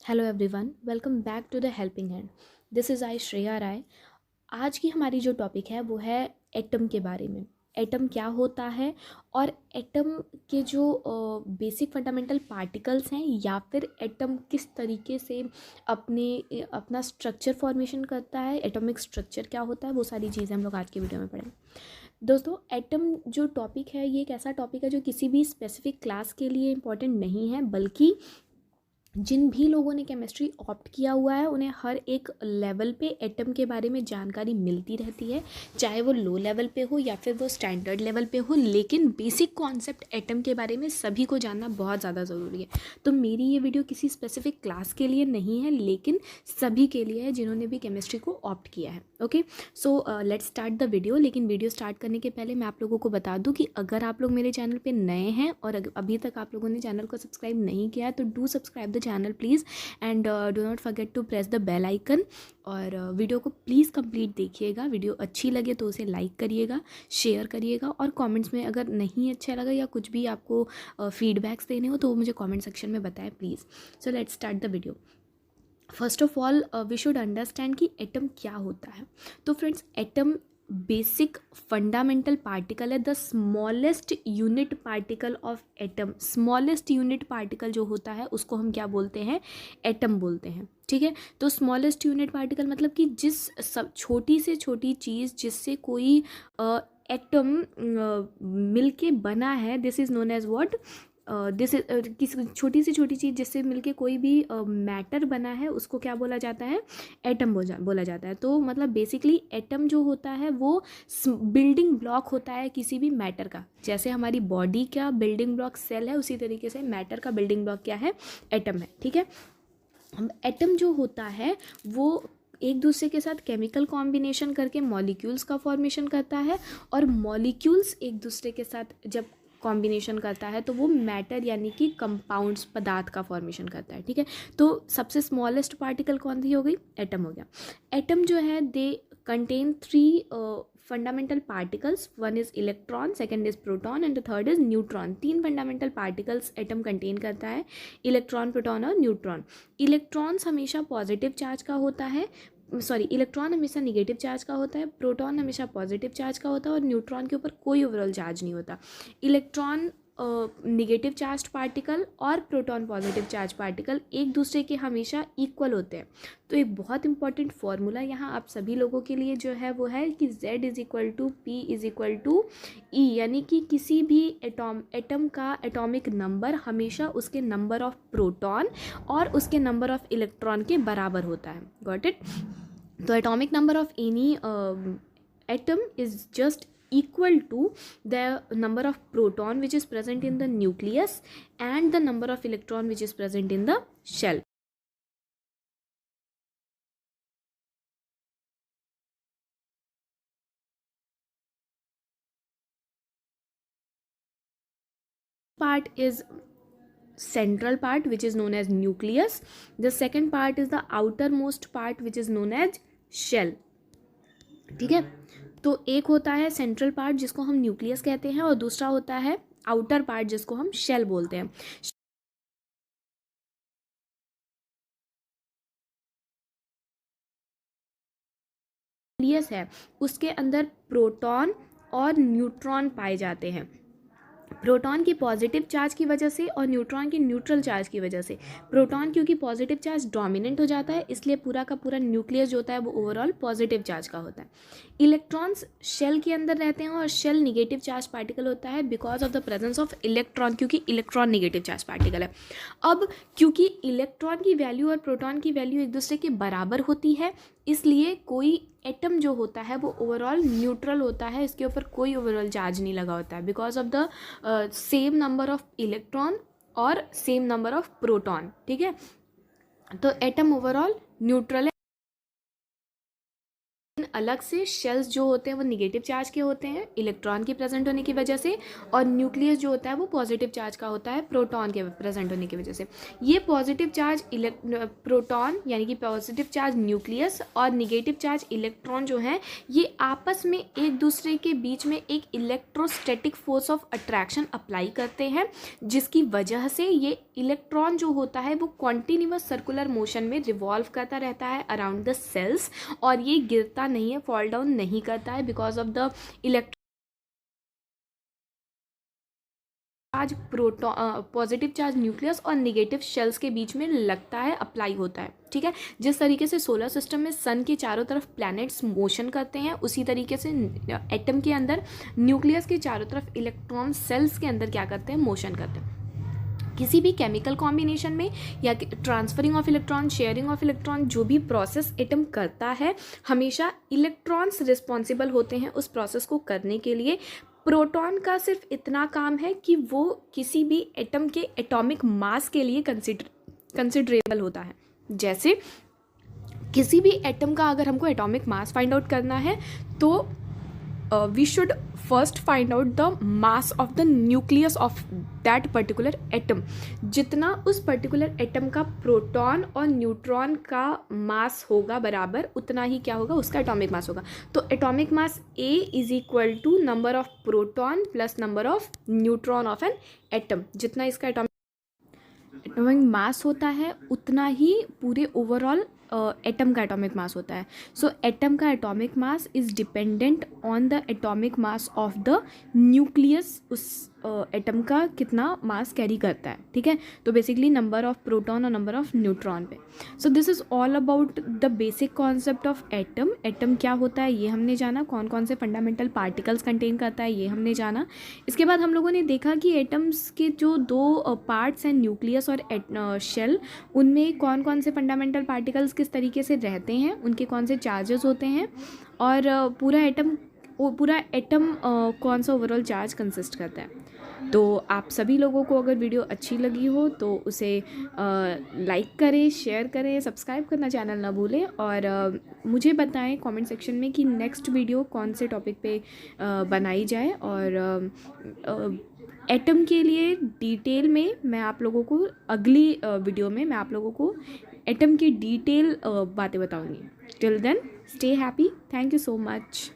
Hello everyone, welcome back to the helping hand. This is I Shreya Rai. आज की हमारी जो टॉपिक है वो है एटम के बारे में। एटम क्या होता है और एटम के जो बेसिक फंडामेंटल पार्टिकल्स हैं या फिर एटम किस तरीके से अपना स्ट्रक्चर फॉर्मेशन करता है, एटॉमिक स्ट्रक्चर क्या होता है, वो सारी चीज़ें हम लोग आज की वीडियो में पढ़ेंगे। दोस्तों, एटम जो टॉपिक है ये एक ऐसा टॉपिक है जो किसी भी स्पेसिफिक क्लास के लिए इम्पॉर्टेंट नहीं है, बल्कि जिन भी लोगों ने केमिस्ट्री ऑप्ट किया हुआ है उन्हें हर एक लेवल पे एटम के बारे में जानकारी मिलती रहती है, चाहे वो लो लेवल पे हो या फिर वो स्टैंडर्ड लेवल पे हो। लेकिन बेसिक कॉन्सेप्ट एटम के बारे में सभी को जानना बहुत ज़्यादा ज़रूरी है। तो मेरी ये वीडियो किसी स्पेसिफिक क्लास के लिए नहीं है, लेकिन सभी के लिए है जिन्होंने भी केमिस्ट्री को ऑप्ट किया है। Okay, so let's start the video. लेकिन वीडियो स्टार्ट करने के पहले मैं आप लोगों को बता दूं कि अगर आप लोग मेरे चैनल पे नए हैं और अभी तक आप लोगों ने चैनल को सब्सक्राइब नहीं किया है तो do subscribe the channel please, and do not forget to press the bell icon. और वीडियो को प्लीज़ कंप्लीट देखिएगा। वीडियो अच्छी लगे तो उसे लाइक करिएगा, शेयर करिएगा, और कमेंट्स में अगर नहीं अच्छा लगा या कुछ भी आपको फीडबैक्स देने हो तो वो मुझे कमेंट सेक्शन में बताएं please. So let's start the video. First of all we should understand कि एटम क्या होता है। तो friends, atom basic fundamental particle है, the smallest unit particle of atom. Smallest unit particle जो होता है उसको हम क्या बोलते हैं? एटम बोलते हैं। ठीक है, तो स्मॉलेस्ट यूनिट पार्टिकल मतलब कि जिस सब छोटी से छोटी चीज़ जिससे कोई एटम मिलके बना है, this is known as what, this किसी छोटी से छोटी चीज़ जिससे मिलके कोई भी मैटर बना है उसको क्या बोला जाता है? एटम बोला जाता है। तो मतलब बेसिकली एटम जो होता है वो बिल्डिंग ब्लॉक होता है किसी भी मैटर का। जैसे हमारी बॉडी का बिल्डिंग ब्लॉक सेल है, उसी तरीके से मैटर का बिल्डिंग ब्लॉक क्या है? एटम है। ठीक है, एटम जो होता है वो एक दूसरे के साथ केमिकल कॉम्बिनेशन करके मॉलिक्यूल्स का फॉर्मेशन करता है, और मॉलिक्यूल्स एक दूसरे के साथ जब कॉम्बिनेशन करता है तो वो मैटर यानी कि कंपाउंड्स, पदार्थ का फॉर्मेशन करता है। ठीक है, तो सबसे स्मॉलेस्ट पार्टिकल कौन सी हो गई? एटम हो गया। एटम जो है they contain three fundamental particles. One is electron, second is proton and the third is neutron. तीन फंडामेंटल पार्टिकल्स एटम कंटेन करता है, इलेक्ट्रॉन, प्रोटॉन और न्यूट्रॉन। इलेक्ट्रॉन्स हमेशा पॉजिटिव चार्ज का होता है, सॉरी, इलेक्ट्रॉन हमेशा निगेटिव चार्ज का होता है, प्रोटॉन हमेशा पॉजिटिव चार्ज का होता है, और न्यूट्रॉन के ऊपर कोई ओवरऑल चार्ज नहीं होता। इलेक्ट्रॉन निगेटिव चार्ज पार्टिकल और प्रोटॉन पॉजिटिव चार्ज पार्टिकल एक दूसरे के हमेशा इक्वल होते हैं। तो एक बहुत इंपॉर्टेंट फॉर्मूला यहाँ आप सभी लोगों के लिए जो है वो है कि Z is equal to P is equal to E, यानी कि किसी भी एटम का एटॉमिक नंबर हमेशा उसके नंबर ऑफ प्रोटॉन और उसके नंबर ऑफ इलेक्ट्रॉन के बराबर होता है। Got it? तो atomic number of any atom is just equal to the number of proton which is present in the nucleus and the number of electron which is present in the shell. Part is central part which is known as nucleus. The second part is the outermost part which is known as shell. ठीक है, तो एक होता है central part जिसको हम nucleus कहते हैं, और दूसरा होता है आउटर पार्ट जिसको हम शेल बोलते हैं। न्यूक्लियस है उसके अंदर प्रोटॉन और न्यूट्रॉन पाए जाते हैं। प्रोटॉन की पॉजिटिव चार्ज की वजह से और न्यूट्रॉन की न्यूट्रल चार्ज की वजह से। प्रोटॉन क्योंकि पॉजिटिव चार्ज डोमिनेंट हो जाता है, इसलिए पूरा का पूरा न्यूक्लियस जो होता है वो ओवरऑल पॉजिटिव चार्ज का होता है। इलेक्ट्रॉन्स शेल के अंदर रहते हैं और शेल निगेटिव चार्ज पार्टिकल होता है because of the presence of electron, क्योंकि इलेक्ट्रॉन निगेटिव चार्ज पार्टिकल है। अब क्योंकि इलेक्ट्रॉन की वैल्यू और प्रोटॉन की वैल्यू एक दूसरे के बराबर होती है, इसलिए कोई एटम जो होता है वो ओवरऑल न्यूट्रल होता है, इसके ऊपर कोई ओवरऑल चार्ज नहीं लगा होता है because of the same number of electron और सेम नंबर ऑफ प्रोटॉन। ठीक है, तो एटम ओवरऑल न्यूट्रल है। अलग से शेल्स जो होते हैं वो निगेटिव चार्ज के होते हैं इलेक्ट्रॉन के प्रेजेंट होने की वजह से, और न्यूक्लियस जो होता है वो पॉजिटिव चार्ज का होता है प्रोटॉन के प्रेजेंट होने की वजह से। ये पॉजिटिव चार्ज प्रोटॉन यानी कि पॉजिटिव चार्ज न्यूक्लियस और निगेटिव चार्ज इलेक्ट्रॉन जो हैं ये आपस में एक दूसरे के बीच में एक electrostatic force of attraction apply करते हैं, जिसकी वजह से ये इलेक्ट्रॉन जो होता है वो कॉन्टिन्यूअस सर्कुलर मोशन में रिवॉल्व करता रहता है अराउंड द सेल्स, और ये गिरता नहीं है, फॉल डाउन नहीं करता है, because of the electron charge proton positive charge nucleus और नेगेटिव शेल्स के बीच में लगता है, अप्लाई होता है। ठीक है, जिस तरीके से सोलर सिस्टम में सन के चारों तरफ प्लैनेट्स मोशन करते हैं, उसी तरीके से एटम के अंदर न्यूक्लियस के चारों तरफ इलेक्ट्रॉन सेल्स के अंदर क्या करते हैं, मोशन करते हैं। किसी भी केमिकल कॉम्बिनेशन में या transferring of electron, sharing of electron, जो भी प्रोसेस एटम करता है हमेशा इलेक्ट्रॉन्स रिस्पॉन्सिबल होते हैं उस प्रोसेस को करने के लिए। प्रोटॉन का सिर्फ इतना काम है कि वो किसी भी एटम के एटॉमिक मास के लिए कंसिडरेबल होता है। जैसे किसी भी एटम का अगर हमको एटॉमिक मास फाइंड आउट करना है तो we should first find out the mass of the nucleus of that particular atom. जितना उस पर्टिकुलर एटम का प्रोटॉन और न्यूट्रॉन का मास होगा बराबर, उतना ही क्या होगा, उसका एटॉमिक मास होगा। तो atomic mass A is equal to number of proton plus number of neutron of an atom. जितना इसका एटॉमिक मास होता है उतना ही पूरे ओवरऑल एटम का एटॉमिक मास होता है। सो एटम का atomic mass is dependent on the atomic mass of the nucleus. उस एटम का कितना मास कैरी करता है। ठीक है, तो बेसिकली नंबर ऑफ प्रोटॉन और नंबर ऑफ न्यूट्रॉन पे। So this is all about the basic concept of atom. Atom क्या होता है ये हमने जाना, कौन कौन से फंडामेंटल पार्टिकल्स कंटेन करता है ये हमने जाना। इसके बाद हम लोगों ने देखा कि एटम्स के जो दो पार्ट्स हैं, न्यूक्लियस और शेल, उनमें कौन कौन से फंडामेंटल पार्टिकल्स किस तरीके से रहते हैं, उनके कौन से चार्जेस होते हैं, और पूरा एटम कौन सा ओवरऑल चार्ज कंसिस्ट करता है। तो आप सभी लोगों को अगर वीडियो अच्छी लगी हो तो उसे लाइक करें, शेयर करें, सब्सक्राइब करना चैनल ना भूलें, और मुझे बताएं कमेंट सेक्शन में कि नेक्स्ट वीडियो कौन से टॉपिक पे बनाई जाए। और एटम के लिए डिटेल में मैं आप लोगों को अगली वीडियो में मैं आप लोगों को एटम की डिटेल बातें बताऊंगी। Till then stay happy, thank you so much.